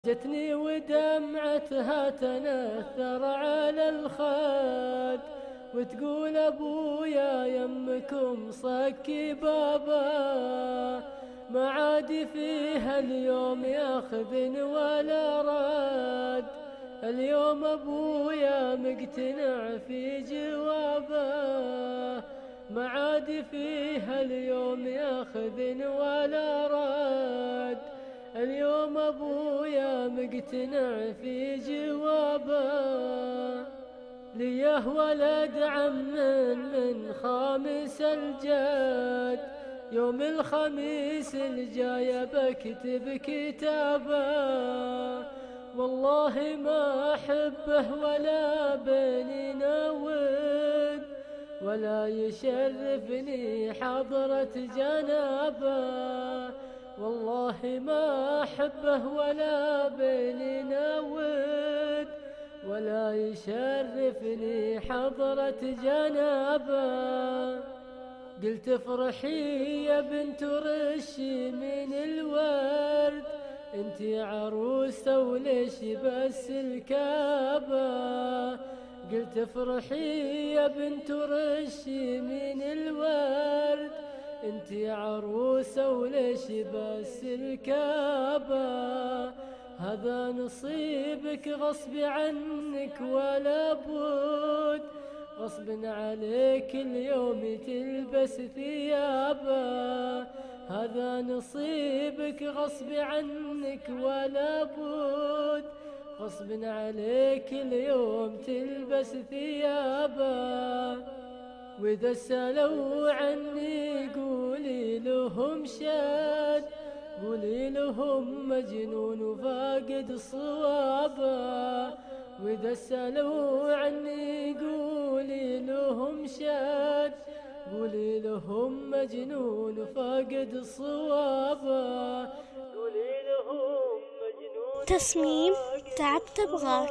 جتني ودمعتها تنثر على الخد، وتقول أبويا يمكم صكي بابا، ما عاد فيها اليوم ياخذ ولا رد. اليوم أبويا مقتنع في جوابه، ما عاد فيها اليوم ياخذ ولا رد. اليوم أبويا مقتنع في جوابه. ليه ولد عم من خامس الجد، يوم الخميس الجاي بكتب كتابه. والله ما أحبه ولا بيننا ود، ولا يشرفني حضرة جنابه. والله ما أحبه ولا بيننا ود، ولا يشرفني حضرة جنابه. قلت افرحي يا بنت رشي من الورد، انتي عروسة وليش بس الكعبة. قلت افرحي يا بنت رشي من الورد، انتي عروسة وليش بس الكعبة. هذا نصيبك غصب عنك ولا بد، غصب عليك اليوم تلبس ثيابه. هذا نصيبك غصب عنك ولا بد، غصب عليك اليوم تلبس ثيابه. وإذا سألوا عني قولي لهم شاد، قولي لهم مجنون وفاقد صوابه. وإذا سألوا عني قولي لهم شاد، قولي لهم مجنون وفاقد صوابه. قولي لهم مجنون تصميم تعب تبغاك.